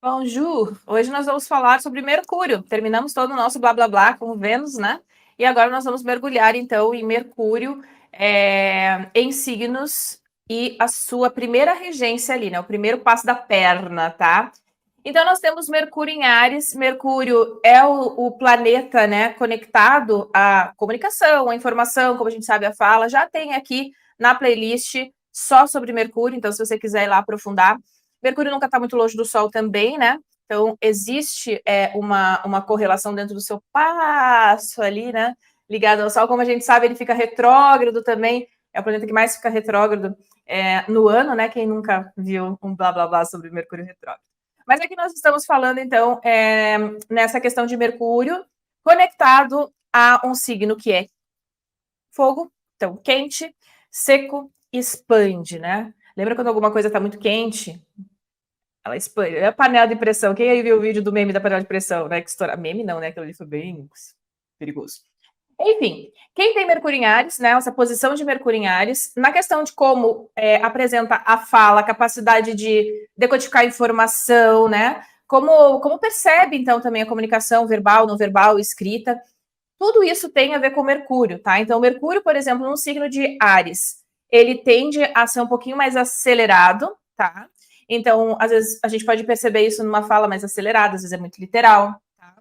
Bonjour! Hoje nós vamos falar sobre Mercúrio. Terminamos todo o nosso blá blá blá com Vênus, né? E agora nós vamos mergulhar então em Mercúrio, em signos e a sua primeira regência ali, né? O primeiro passo da perna, tá? Então nós temos Mercúrio em Áries. Mercúrio é o planeta, né, conectado à comunicação, à informação, como a gente sabe a fala. Já tem aqui na playlist só sobre Mercúrio, então se você quiser ir lá aprofundar. Mercúrio nunca está muito longe do Sol também, né? Então, existe uma correlação dentro do seu passo ali, né? Ligado ao Sol. Como a gente sabe, ele fica retrógrado também. É o planeta que mais fica retrógrado no ano, né? Quem nunca viu um blá blá blá sobre Mercúrio retrógrado. Mas aqui nós estamos falando, então, nessa questão de Mercúrio conectado a um signo que é fogo, então quente, seco, expande, né? Lembra quando alguma coisa está muito quente? Ela expande. É a panela de pressão. Quem aí viu o vídeo do meme da panela de pressão, né? Que estoura. Meme não, né? Aquilo ali foi bem perigoso. Enfim, quem tem Mercúrio em Áries, né? Essa posição de Mercúrio em Áries, na questão de como apresenta a fala, a capacidade de decodificar informação, né? Como percebe, então, também a comunicação verbal, não verbal, escrita. Tudo isso tem a ver com Mercúrio, tá? Então, Mercúrio, por exemplo, no signo de Áries, ele tende a ser um pouquinho mais acelerado, tá? Então, às vezes, a gente pode perceber isso numa fala mais acelerada, às vezes é muito literal, tá?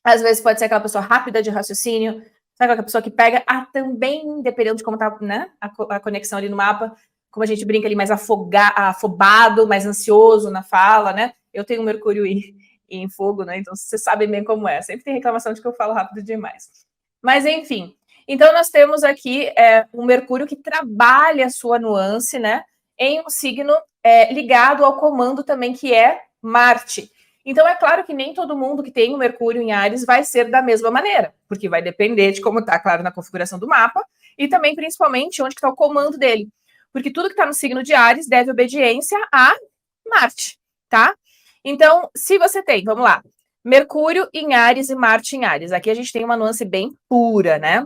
Às vezes pode ser aquela pessoa rápida de raciocínio, sabe aquela pessoa que pega, também, dependendo de como tá, né, a conexão ali no mapa, como a gente brinca ali, mais afobado, mais ansioso na fala, né? Eu tenho Mercúrio em fogo, né? Então vocês sabem bem como é. Sempre tem reclamação de que eu falo rápido demais. Mas enfim. Então nós temos aqui um Mercúrio que trabalha a sua nuance, né? Em um signo ligado ao comando também, que é Marte. Então é claro que nem todo mundo que tem o Mercúrio em Áries vai ser da mesma maneira, porque vai depender de como está, claro, na configuração do mapa, e também, principalmente, onde está o comando dele. Porque tudo que está no signo de Áries deve obediência a Marte, tá? Então, se você tem, vamos lá, Mercúrio em Áries e Marte em Áries, aqui a gente tem uma nuance bem pura, né?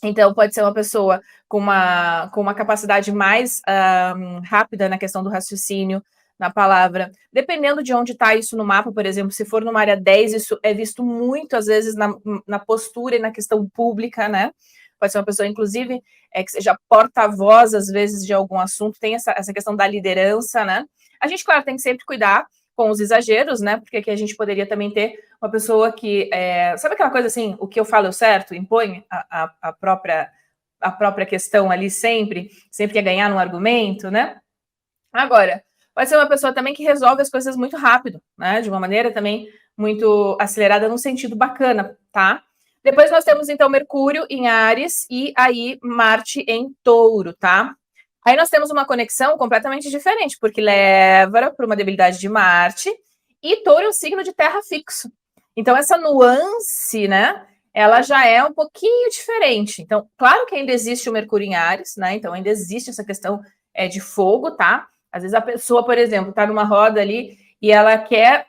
Então, pode ser uma pessoa com uma capacidade mais rápida na questão do raciocínio, na palavra. Dependendo de onde está isso no mapa, por exemplo, se for numa área 10, isso é visto muito, às vezes, na postura e na questão pública, né? Pode ser uma pessoa, inclusive, que seja porta-voz, às vezes, de algum assunto, tem essa questão da liderança, né? A gente, claro, tem que sempre cuidar com os exageros, né? Porque aqui a gente poderia também ter uma pessoa que sabe aquela coisa assim, o que eu falo é certo, impõe a própria questão ali sempre quer ganhar num argumento, né? Agora, pode ser uma pessoa também que resolve as coisas muito rápido, né? De uma maneira também muito acelerada, num sentido bacana, tá? Depois nós temos, então, Mercúrio em Áries e aí Marte em Touro, tá? Aí nós temos uma conexão completamente diferente, porque leva para uma debilidade de Marte e Touro é um signo de terra fixo. Então, essa nuance, né? Ela já é um pouquinho diferente. Então, claro que ainda existe o Mercúrio em Áries, né? Então, ainda existe essa questão de fogo, tá? Às vezes a pessoa, por exemplo, está numa roda ali e ela quer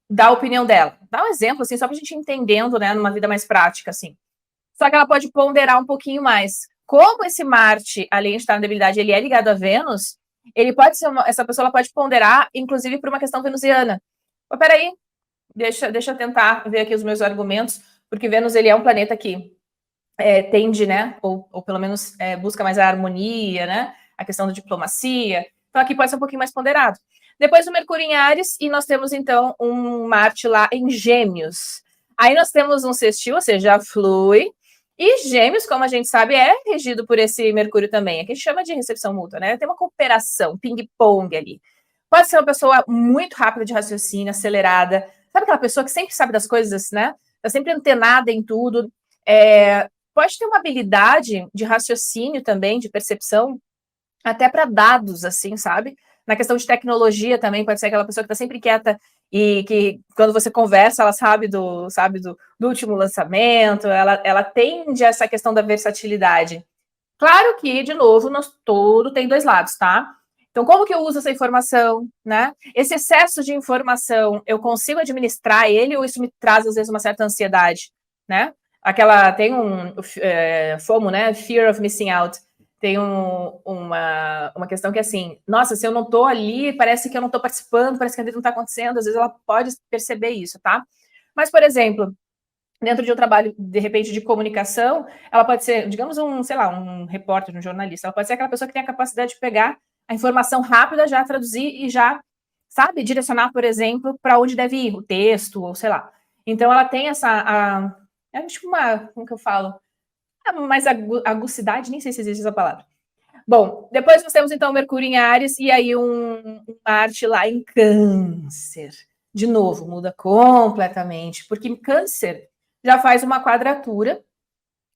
dar a opinião dela. Dá um exemplo, assim, só para a gente ir entendendo, né? Numa vida mais prática, assim. Só que ela pode ponderar um pouquinho mais. Como esse Marte, além de estar na debilidade, ele é ligado a Vênus, ele pode ser essa pessoa ela pode ponderar, inclusive, por uma questão venusiana. Mas peraí, deixa eu tentar ver aqui os meus argumentos, porque Vênus ele é um planeta que tende, né, ou pelo menos busca mais a harmonia, né, a questão da diplomacia. Então aqui pode ser um pouquinho mais ponderado. Depois o Mercúrio em Áries e nós temos então um Marte lá em Gêmeos. Aí nós temos um sextil, ou seja, flui. E Gêmeos, como a gente sabe, é regido por esse Mercúrio também. Aqui a gente chama de recepção mútua, né? Tem uma cooperação, ping-pong ali. Pode ser uma pessoa muito rápida de raciocínio, acelerada. Sabe aquela pessoa que sempre sabe das coisas, né? Tá sempre antenada em tudo. Pode ter uma habilidade de raciocínio também, de percepção, até para dados, assim, sabe? Na questão de tecnologia também, pode ser aquela pessoa que está sempre quieta e que, quando você conversa, ela sabe do último lançamento, ela tende a essa questão da versatilidade. Claro que, de novo, tudo tem dois lados, tá? Então, como que eu uso essa informação, né? Esse excesso de informação, eu consigo administrar ele ou isso me traz, às vezes, uma certa ansiedade, né? Tem FOMO, né? Fear of missing out. tem uma questão que é assim, nossa, se eu não tô ali, parece que eu não tô participando, parece que a vida não tá acontecendo, às vezes ela pode perceber isso, tá? Mas, por exemplo, dentro de um trabalho, de repente, de comunicação, ela pode ser, digamos, sei lá, um repórter, um jornalista, ela pode ser aquela pessoa que tem a capacidade de pegar a informação rápida, já traduzir e já, sabe, direcionar, por exemplo, para onde deve ir, o texto, ou sei lá. Então, ela tem é tipo como que eu falo? Mais agucidade, nem sei se existe essa palavra. Bom, depois nós temos então Mercúrio em Áries e aí um Marte lá em Câncer. De novo, muda completamente, porque Câncer já faz uma quadratura.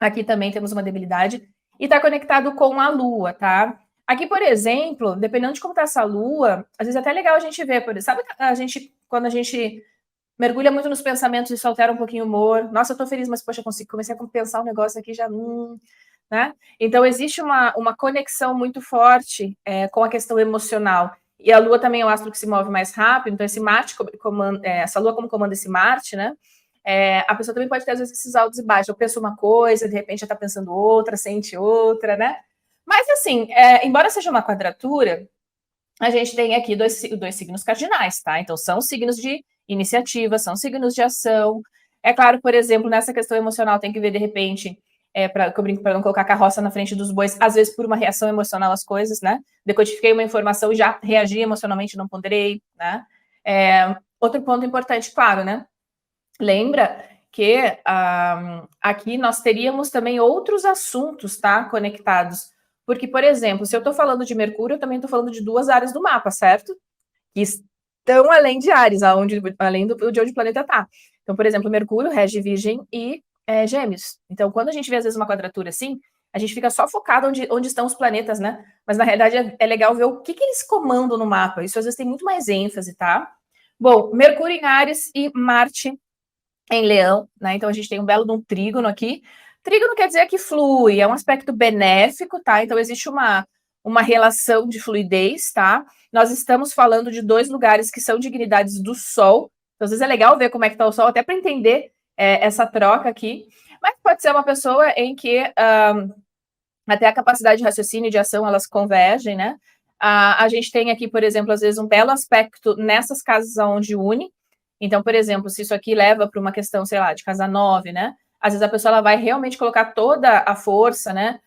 Aqui também temos uma debilidade e está conectado com a Lua, tá? Aqui, por exemplo, dependendo de como está essa Lua, às vezes é até legal a gente ver, por exemplo, sabe quando a gente mergulha muito nos pensamentos, isso altera um pouquinho o humor. Nossa, eu tô feliz, mas poxa, comecei a pensar um negócio aqui já, né? Então existe uma conexão muito forte com a questão emocional. E a Lua também é um astro que se move mais rápido, então esse Marte essa Lua como comanda esse Marte, né? A pessoa também pode ter às vezes esses altos e baixos. Eu penso uma coisa, de repente já tá pensando outra, sente outra, né? Mas assim, embora seja uma quadratura, a gente tem aqui dois signos cardinais, tá? Então, são signos de iniciativa, são signos de ação. É claro, por exemplo, nessa questão emocional, tem que ver, de repente, para não colocar a carroça na frente dos bois, às vezes por uma reação emocional às coisas, né? Decodifiquei uma informação e já reagi emocionalmente, não ponderei, né? Outro ponto importante, claro, né? Lembra que aqui nós teríamos também outros assuntos, tá? Conectados. Porque, por exemplo, se eu estou falando de Mercúrio, eu também estou falando de duas áreas do mapa, certo? Que estão além de Áries, além de onde o planeta está. Então, por exemplo, Mercúrio rege Virgem e Gêmeos. Então, quando a gente vê, às vezes, uma quadratura assim, a gente fica só focado onde estão os planetas, né? Mas, na realidade, é legal ver o que eles comandam no mapa. Isso, às vezes, tem muito mais ênfase, tá? Bom, Mercúrio em Áries e Marte em Leão, né? Então a gente tem um belo de um trígono aqui. Trígono quer dizer que flui, é um aspecto benéfico, tá? Então existe uma relação de fluidez, tá? Nós estamos falando de dois lugares que são dignidades do Sol. Então, às vezes é legal ver como é que tá o Sol, até para entender essa troca aqui. Mas pode ser uma pessoa em que até a capacidade de raciocínio e de ação elas convergem, né? A gente tem aqui, por exemplo, às vezes um belo aspecto nessas casas onde une. Então, por exemplo, se isso aqui leva para uma questão, sei lá, de casa 9, né? Às vezes a pessoa ela vai realmente colocar toda a força, né?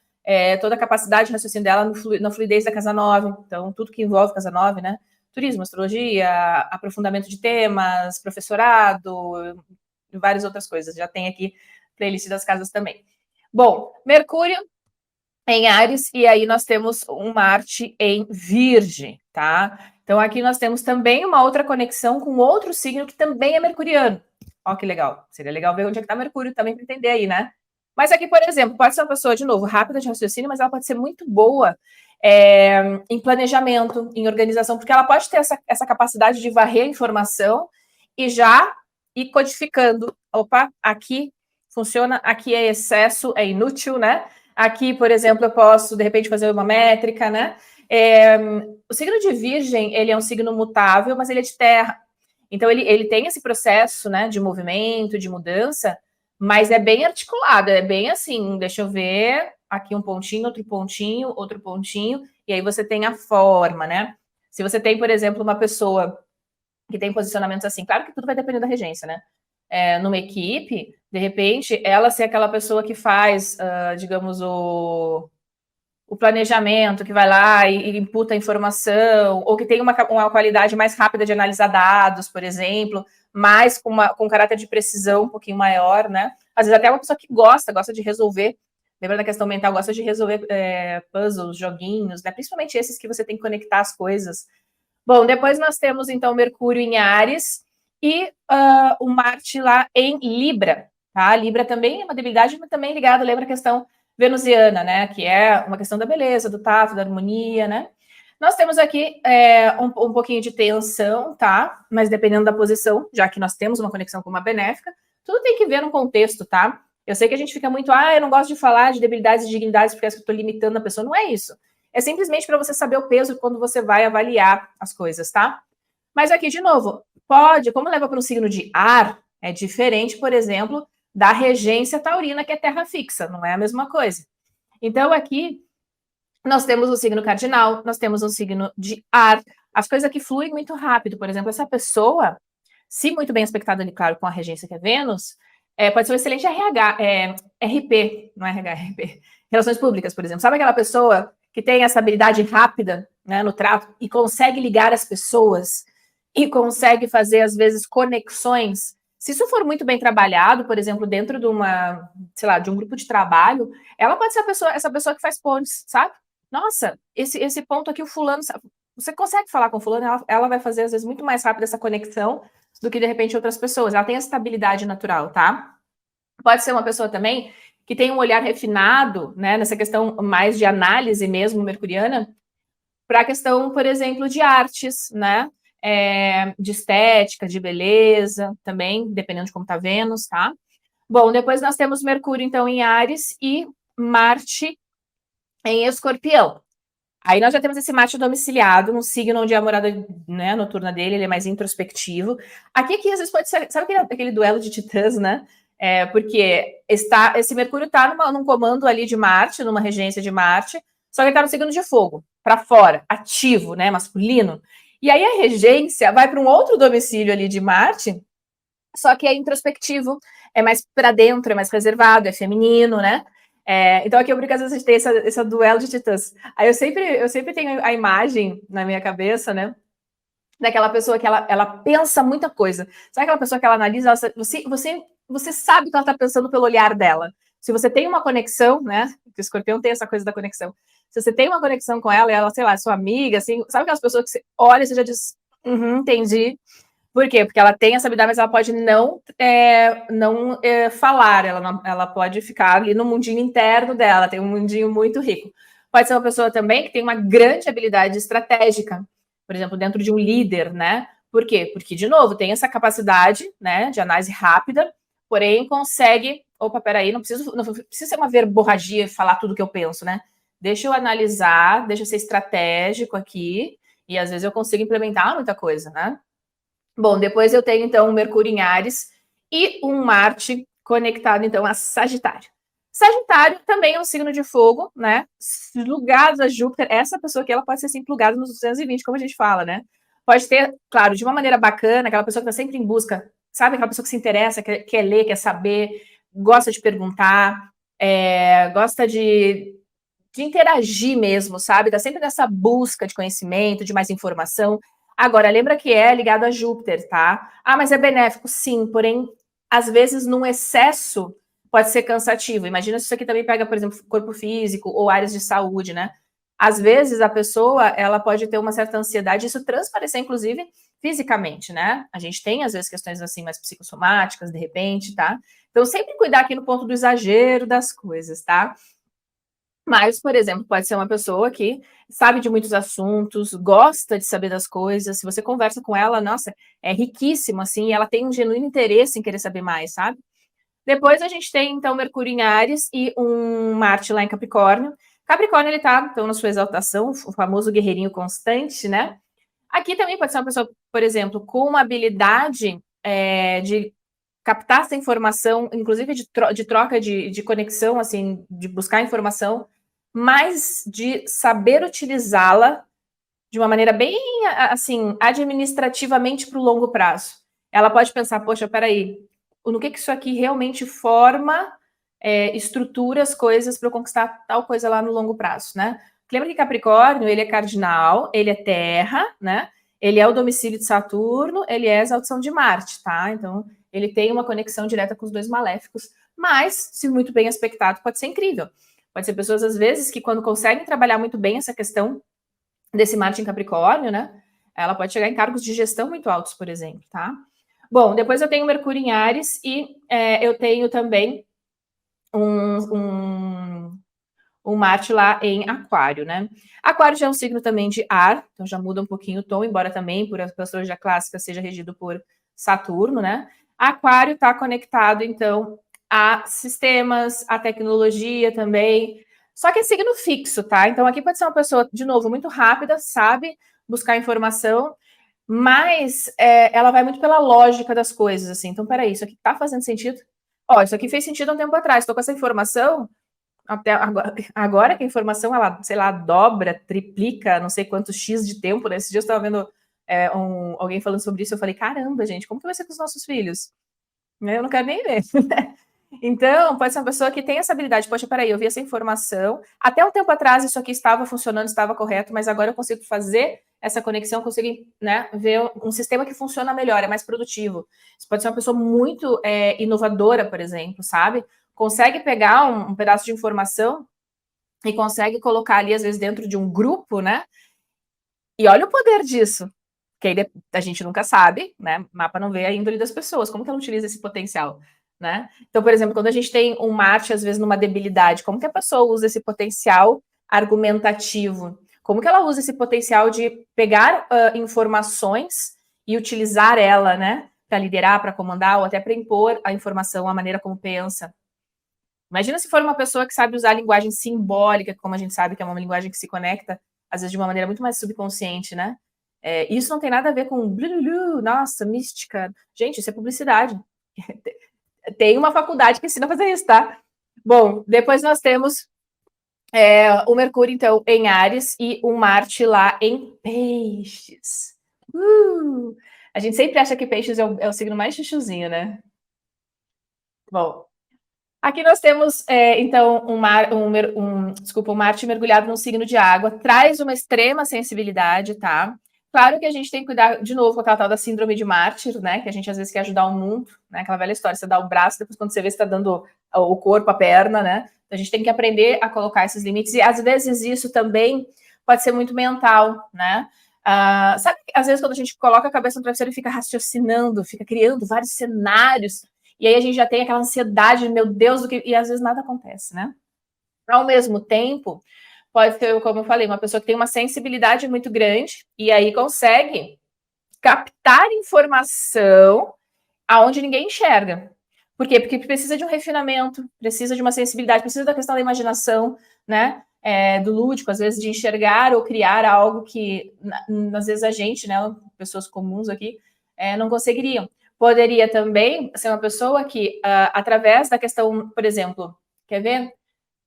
Toda a capacidade de raciocínio dela na fluidez da casa 9. Então, tudo que envolve casa 9, né? Turismo, astrologia, aprofundamento de temas, professorado, e várias outras coisas. Já tem aqui playlist das casas também. Bom, Mercúrio em Áries, e aí nós temos um Marte em Virgem, tá? Então aqui nós temos também uma outra conexão com outro signo que também é mercuriano. Ó, que legal. Seria legal ver onde é que tá Mercúrio também para entender aí, né? Mas aqui, por exemplo, pode ser uma pessoa, de novo, rápida de raciocínio, mas ela pode ser muito boa em planejamento, em organização, porque ela pode ter essa capacidade de varrer a informação e já ir codificando. Opa, aqui funciona, aqui é excesso, é inútil, né? Aqui, por exemplo, eu posso, de repente, fazer uma métrica, né? O signo de Virgem, ele é um signo mutável, mas ele é de terra. Então, ele tem esse processo, né, de movimento, de mudança, mas é bem articulado, é bem assim, deixa eu ver, aqui um pontinho, outro pontinho, e aí você tem a forma, né? Se você tem, por exemplo, uma pessoa que tem posicionamentos assim, claro que tudo vai depender da regência, né? Numa equipe, de repente, ela ser aquela pessoa que faz, digamos, o planejamento, que vai lá e imputa a informação, ou que tem uma qualidade mais rápida de analisar dados, por exemplo, mais com caráter de precisão um pouquinho maior, né? Às vezes até uma pessoa que gosta de resolver, lembra da questão mental, gosta de resolver puzzles, joguinhos, né? Principalmente esses que você tem que conectar as coisas. Bom, depois nós temos, então, Mercúrio em Áries e o Marte lá em Libra, tá? Libra também é uma debilidade, mas também ligado, lembra a questão venusiana, né? Que é uma questão da beleza, do tato, da harmonia, né? Nós temos aqui um pouquinho de tensão, tá? Mas dependendo da posição, já que nós temos uma conexão com uma benéfica, tudo tem que ver no contexto, tá? Eu sei que a gente fica muito, eu não gosto de falar de debilidades e dignidades porque eu estou limitando a pessoa. Não é isso. É simplesmente para você saber o peso quando você vai avaliar as coisas, tá? Mas aqui, de novo, como leva para um signo de ar, é diferente, por exemplo, da regência taurina, que é terra fixa, não é a mesma coisa. Então, aqui, Nós temos o signo cardinal, nós temos um signo de ar, as coisas que fluem muito rápido. Por exemplo, essa pessoa, se muito bem aspectada ali, claro, com a regência que é Vênus, pode ser um excelente RH, RP, não é RH, RP, Relações Públicas, por exemplo. Sabe aquela pessoa que tem essa habilidade rápida, né, no trato e consegue ligar as pessoas e consegue fazer, às vezes, conexões? Se isso for muito bem trabalhado, por exemplo, dentro de uma, sei lá, de um grupo de trabalho, ela pode ser essa pessoa que faz pontes, sabe? Nossa, esse ponto aqui, o fulano, você consegue falar com o fulano, ela vai fazer, às vezes, muito mais rápido essa conexão do que, de repente, outras pessoas. Ela tem essa estabilidade natural, tá? Pode ser uma pessoa também que tem um olhar refinado, né, nessa questão mais de análise mesmo, mercuriana, para a questão, por exemplo, de artes, né? De estética, de beleza, também, dependendo de como tá Vênus, tá? Bom, depois nós temos Mercúrio, então, em Áries e Marte em Escorpião. Aí nós já temos esse Marte domiciliado, no signo onde é a morada, né, noturna dele, ele é mais introspectivo. Aqui às vezes pode ser, sabe aquele duelo de titãs, né? Porque esse Mercúrio está num comando ali de Marte, numa regência de Marte, só que ele está no signo de fogo, para fora, ativo, né, masculino. E aí a regência vai para um outro domicílio ali de Marte, só que é introspectivo, é mais para dentro, é mais reservado, é feminino, né? Então aqui eu brinco, às vezes a gente tem esse duelo de titãs. Aí eu sempre tenho a imagem na minha cabeça, né? Daquela pessoa que ela pensa muita coisa. Sabe aquela pessoa que ela analisa? Você sabe que ela está pensando pelo olhar dela. Se você tem uma conexão, né? O escorpião tem essa coisa da conexão. Se você tem uma conexão com ela, e ela, sei lá, é sua amiga, assim, sabe aquelas pessoas que você olha e você já diz, entendi. Por quê? Porque ela tem essa habilidade, mas ela pode não falar, ela pode ficar ali no mundinho interno dela, tem um mundinho muito rico. Pode ser uma pessoa também que tem uma grande habilidade estratégica, por exemplo, dentro de um líder, né? Por quê? Porque, de novo, tem essa capacidade, né, de análise rápida, porém consegue. Opa, peraí, não precisa ser uma verborragia e falar tudo que eu penso, né? Deixa eu analisar, deixa eu ser estratégico aqui, e às vezes eu consigo implementar muita coisa, né? Bom, depois eu tenho, então, um Mercúrio em Áries e um Marte conectado, então, a Sagitário. Sagitário também é um signo de fogo, né? Plugado a Júpiter. Essa pessoa aqui, ela pode ser, assim, plugada nos 220, como a gente fala, né? Pode ter, claro, de uma maneira bacana, aquela pessoa que está sempre em busca, sabe? Aquela pessoa que se interessa, quer ler, quer saber, gosta de perguntar, gosta de interagir mesmo, sabe? Tá sempre nessa busca de conhecimento, de mais informação. Agora, lembra que é ligado a Júpiter, tá? Ah, mas é benéfico? Sim, porém, às vezes, num excesso, pode ser cansativo. Imagina se isso aqui também pega, por exemplo, corpo físico ou áreas de saúde, né? Às vezes, a pessoa, ela pode ter uma certa ansiedade, isso transparecer, inclusive, fisicamente, né? A gente tem, às vezes, questões, assim, mais psicossomáticas, de repente, tá? Então, sempre cuidar aqui no ponto do exagero das coisas, tá? Mas, por exemplo, pode ser uma pessoa que sabe de muitos assuntos, gosta de saber das coisas. Se você conversa com ela, nossa, é riquíssimo, assim, e ela tem um genuíno interesse em querer saber mais, sabe? Depois a gente tem, então, Mercúrio em Áries e um Marte lá em Capricórnio. Capricórnio, ele tá, então, na sua exaltação, o famoso guerreirinho constante, né? Aqui também pode ser uma pessoa, por exemplo, com uma habilidade de captar essa informação, inclusive de troca de conexão, assim, de buscar informação, mas de saber utilizá-la de uma maneira bem, assim, administrativamente para o longo prazo. Ela pode pensar, poxa, peraí, no que isso aqui realmente forma, estrutura as coisas para eu conquistar tal coisa lá no longo prazo, né? Lembra que Capricórnio, ele é cardinal, ele é terra, né? Ele é o domicílio de Saturno, ele é a exaltação de Marte, tá? Então, ele tem uma conexão direta com os dois maléficos, mas, se muito bem aspectado, pode ser incrível. Pode ser pessoas, às vezes, que quando conseguem trabalhar muito bem essa questão desse Marte em Capricórnio, né? Ela pode chegar em cargos de gestão muito altos, por exemplo, tá? Bom, depois eu tenho Mercúrio em Áries e eu tenho também um Marte lá em Aquário, né? Aquário já é um signo também de ar, então já muda um pouquinho o tom, embora também, por astrologia clássica, seja regido por Saturno, né? Aquário está conectado, então, a sistemas, a tecnologia também. Só que é signo fixo, tá? Então aqui pode ser uma pessoa, de novo, muito rápida, sabe buscar informação, mas ela vai muito pela lógica das coisas, assim. Então, peraí, isso aqui tá fazendo sentido? Ó, isso aqui fez sentido há um tempo atrás, tô com essa informação, até agora que a informação, ela, sei lá, dobra, triplica, não sei quantos X de tempo, né? Esses dias eu estava vendo alguém falando sobre isso, eu falei, caramba, gente, como que vai ser com os nossos filhos? Eu não quero nem ver. Então, pode ser uma pessoa que tem essa habilidade. Poxa, peraí, eu vi essa informação. Até um tempo atrás isso aqui estava funcionando, estava correto, mas agora eu consigo fazer essa conexão, consigo, né, ver um sistema que funciona melhor, é mais produtivo. Você pode ser uma pessoa muito inovadora, por exemplo, sabe? Consegue pegar um pedaço de informação e consegue colocar ali, às vezes, dentro de um grupo, né? E olha o poder disso. Que aí a gente nunca sabe, né? O mapa não vê a índole das pessoas, como que ela utiliza esse potencial, né? Então, por exemplo, quando a gente tem um Marte, às vezes, numa debilidade, como que a pessoa usa esse potencial argumentativo? Como que ela usa esse potencial de pegar informações e utilizar ela, né? Para liderar, para comandar, ou até para impor a informação, a maneira como pensa. Imagina se for uma pessoa que sabe usar a linguagem simbólica, como a gente sabe que é uma linguagem que se conecta, às vezes, de uma maneira muito mais subconsciente, né? Isso não tem nada a ver com blululu, nossa, mística. Gente, isso é publicidade. Tem uma faculdade que ensina a fazer isso, tá? Bom, depois nós temos o Mercúrio, então, em Áries e o Marte lá em Peixes. A gente sempre acha que Peixes é o signo mais chuchuzinho, né? Bom, aqui nós temos, então, um Marte mergulhado num signo de água, traz uma extrema sensibilidade, tá? Claro que a gente tem que cuidar, de novo, com aquela tal da síndrome de mártir, né? Que a gente às vezes quer ajudar o mundo, né? Aquela velha história, você dá o braço, depois quando você vê, você tá dando o corpo, a perna, né? Então, a gente tem que aprender a colocar esses limites, e às vezes isso também pode ser muito mental, né? Sabe, às vezes quando a gente coloca a cabeça no travesseiro e fica raciocinando, fica criando vários cenários, e aí a gente já tem aquela ansiedade, meu Deus, e às vezes nada acontece, né? Ao mesmo tempo, pode ser, como eu falei, uma pessoa que tem uma sensibilidade muito grande e aí consegue captar informação aonde ninguém enxerga. Por quê? Porque precisa de um refinamento, precisa de uma sensibilidade, precisa da questão da imaginação, né? Do lúdico, às vezes de enxergar ou criar algo que, às vezes, a gente, né, pessoas comuns aqui, não conseguiriam. Poderia também ser uma pessoa que, através da questão, por exemplo, quer ver?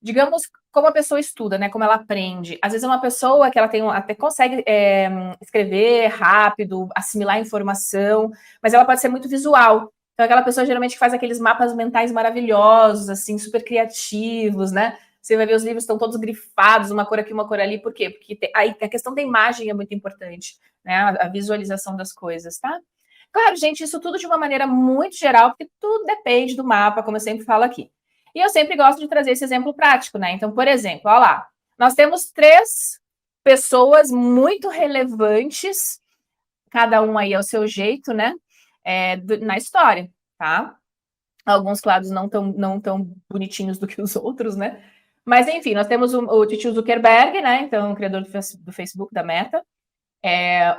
Digamos como a pessoa estuda, né? Como ela aprende. Às vezes é uma pessoa que ela tem até consegue escrever rápido, assimilar informação, mas ela pode ser muito visual. Então, aquela pessoa geralmente faz aqueles mapas mentais maravilhosos, assim, super criativos, né? Você vai ver os livros estão todos grifados, uma cor aqui, uma cor ali. Por quê? Porque a questão da imagem é muito importante, né? A visualização das coisas, tá? Claro, gente, isso tudo de uma maneira muito geral, porque tudo depende do mapa, como eu sempre falo aqui. E eu sempre gosto de trazer esse exemplo prático, né? Então, por exemplo, olha lá, nós temos 3 pessoas muito relevantes, cada um aí ao seu jeito, né? Na história, tá? Alguns quadros não tão bonitinhos do que os outros, né? Mas, enfim, nós temos o Tio Zuckerberg, né? Então, o criador do Facebook, da Meta.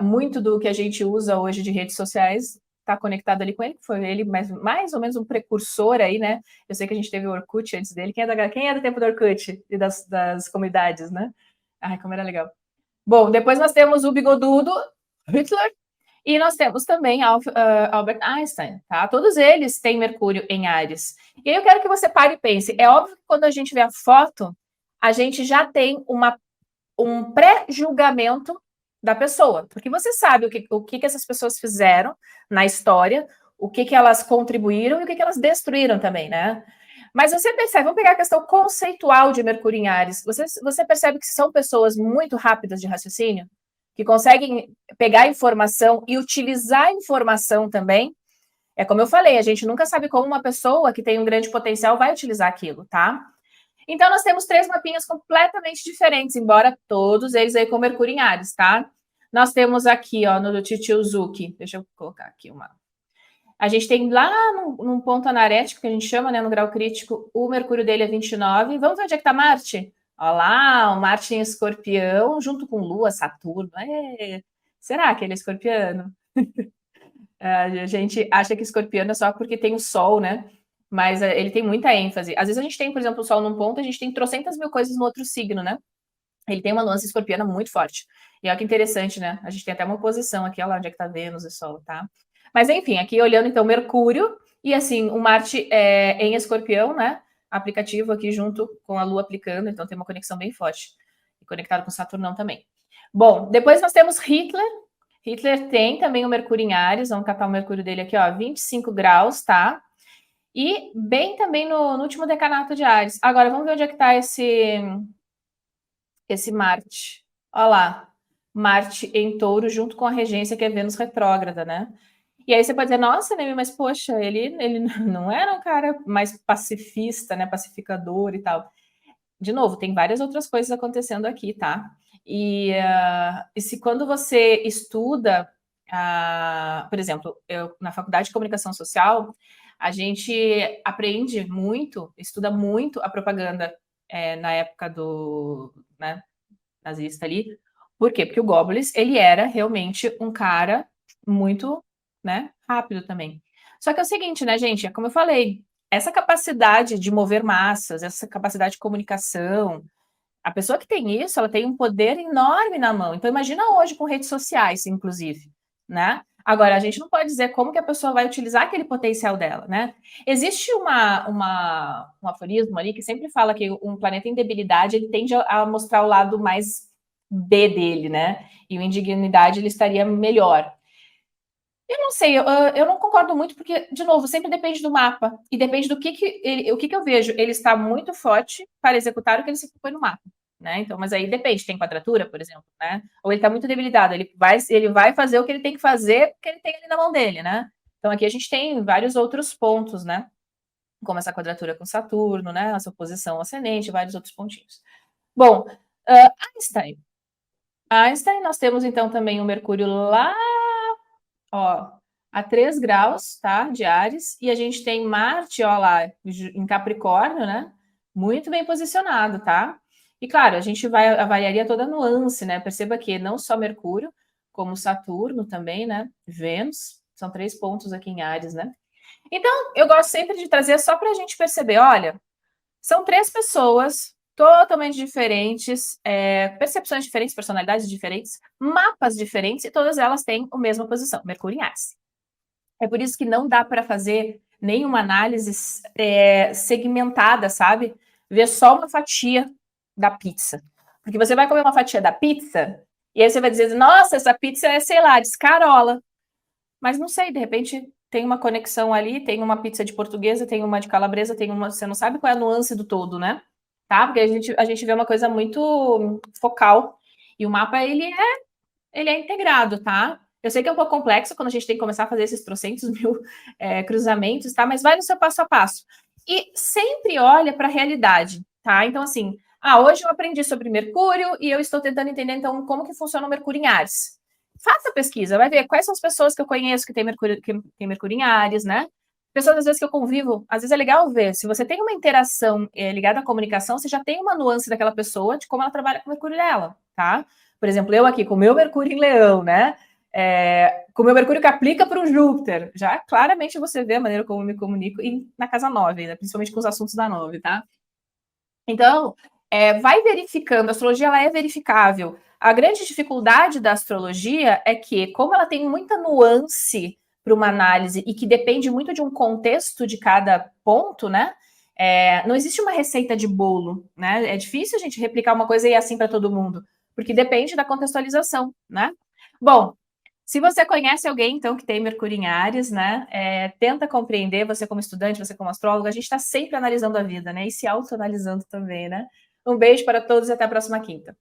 Muito do que a gente usa hoje de redes sociais está conectado ali com ele, que foi ele mais ou menos um precursor aí, né? Eu sei que a gente teve o Orkut antes dele. Quem é do tempo do Orkut e das comunidades, né? Ai, como era legal. Bom, depois nós temos o bigodudo Hitler e nós temos também Albert Einstein, tá? Todos eles têm Mercúrio em Áries. E aí eu quero que você pare e pense. É óbvio que quando a gente vê a foto, a gente já tem um pré-julgamento da pessoa, porque você sabe o que essas pessoas fizeram na história, o que elas contribuíram e o que elas destruíram também, né? Mas você percebe, vamos pegar a questão conceitual de Mercúrio em Áries, você percebe que são pessoas muito rápidas de raciocínio, que conseguem pegar informação e utilizar a informação também. É como eu falei, a gente nunca sabe como uma pessoa que tem um grande potencial vai utilizar aquilo, tá? Então, nós temos 3 mapinhas completamente diferentes, embora todos eles aí com Mercúrio em Áries, tá? Nós temos aqui, ó, no Chichiuzuki, deixa eu colocar aqui uma. A gente tem lá num ponto anarético, que a gente chama, né, no grau crítico, o Mercúrio dele é 29. Vamos ver onde é que tá Marte? Ó lá, o Marte em Escorpião, junto com Lua, Saturno. Será que ele é escorpiano? A gente acha que escorpiano é só porque tem o Sol, né? Mas ele tem muita ênfase. Às vezes a gente tem, por exemplo, o Sol num ponto, a gente tem trocentas mil coisas no outro signo, né? Ele tem uma nuance escorpiana muito forte. E olha que interessante, né? A gente tem até uma oposição aqui, olha lá onde é que tá Vênus e Sol, tá? Mas enfim, aqui olhando então Mercúrio, e assim, o Marte em Escorpião, né? aplicativo aqui junto com a Lua aplicando, então tem uma conexão bem forte. E conectado com Saturnão também. Bom, depois nós temos Hitler. Hitler tem também o Mercúrio em Áries, vamos catar o Mercúrio dele aqui, ó, 25 graus, tá? E bem também no último decanato de Áries. Agora, vamos ver onde é que tá esse Marte. Olha lá, Marte em Touro junto com a regência que é Vênus retrógrada, né? E aí você pode dizer, nossa, Neme, mas poxa, ele não era um cara mais pacifista, né, pacificador e tal. De novo, tem várias outras coisas acontecendo aqui, tá? E se quando você estuda, por exemplo, eu na faculdade de comunicação social, a gente aprende muito, estuda muito a propaganda na época do, né, nazista ali. Por quê? Porque o Goebbels, ele era realmente um cara muito, né, rápido também. Só que é o seguinte, né, gente, é como eu falei, essa capacidade de mover massas, essa capacidade de comunicação, a pessoa que tem isso, ela tem um poder enorme na mão. Então imagina hoje com redes sociais, inclusive, né? Agora, a gente não pode dizer como que a pessoa vai utilizar aquele potencial dela, né? Existe um aforismo ali que sempre fala que um planeta em debilidade, ele tende a mostrar o lado mais B dele, né? E o em dignidade, ele estaria melhor. Eu não sei, eu não concordo muito, porque, de novo, sempre depende do mapa. E depende do o que eu vejo. Ele está muito forte para executar o que ele se propõe no mapa. Né? Então, mas aí depende, tem quadratura, por exemplo, né? Ou ele está muito debilitado, ele vai fazer o que ele tem que fazer, porque ele tem ali na mão dele, né? Então aqui a gente tem vários outros pontos, né? Como essa quadratura com Saturno, né? Essa oposição ascendente, vários outros pontinhos. Bom, Einstein. Einstein, nós temos então também o Mercúrio lá, ó, a 3 graus, tá? De Áries, e a gente tem Marte, ó lá, em Capricórnio, né? Muito bem posicionado, tá? E claro, a gente avaliaria toda a nuance, né? Perceba que não só Mercúrio, como Saturno também, né? Vênus, são 3 pontos aqui em Áries, né? Então, eu gosto sempre de trazer só para a gente perceber, olha, são 3 pessoas totalmente diferentes, percepções diferentes, personalidades diferentes, mapas diferentes, e todas elas têm a mesma posição, Mercúrio em Áries. É por isso que não dá para fazer nenhuma análise segmentada, sabe? Ver só uma fatia da pizza. Porque você vai comer uma fatia da pizza e aí você vai dizer, nossa, essa pizza é, sei lá, descarola. Mas não sei, de repente tem uma conexão ali, tem uma pizza de portuguesa, tem uma de calabresa, tem uma. Você não sabe qual é a nuance do todo, né? Tá? Porque a gente vê uma coisa muito focal. E o mapa, ele é integrado, tá? Eu sei que é um pouco complexo quando a gente tem que começar a fazer esses trocentos mil cruzamentos, tá? Mas vai no seu passo a passo. E sempre olha para a realidade, tá? Então, assim, hoje eu aprendi sobre Mercúrio e eu estou tentando entender, então, como que funciona o Mercúrio em Áries. Faça a pesquisa, vai ver quais são as pessoas que eu conheço que tem Mercúrio em Áries, né? Pessoas, às vezes, que eu convivo, às vezes é legal ver. Se você tem uma interação ligada à comunicação, você já tem uma nuance daquela pessoa, de como ela trabalha com o Mercúrio dela, tá? Por exemplo, eu aqui com o meu Mercúrio em Leão, né? Com o meu Mercúrio que aplica para o Júpiter. Já claramente você vê a maneira como eu me comunico na casa 9, né? Principalmente com os assuntos da 9, tá? Então, vai verificando. A astrologia ela é verificável. A grande dificuldade da astrologia é que, como ela tem muita nuance para uma análise e que depende muito de um contexto de cada ponto, né? Não existe uma receita de bolo, né? É difícil a gente replicar uma coisa e ir assim para todo mundo, porque depende da contextualização, né? Bom, se você conhece alguém, então, que tem Mercúrio em Áries, né? Tenta compreender, você como estudante, você como astrólogo, a gente está sempre analisando a vida, né? E se autoanalisando também, né? Um beijo para todos e até a próxima quinta.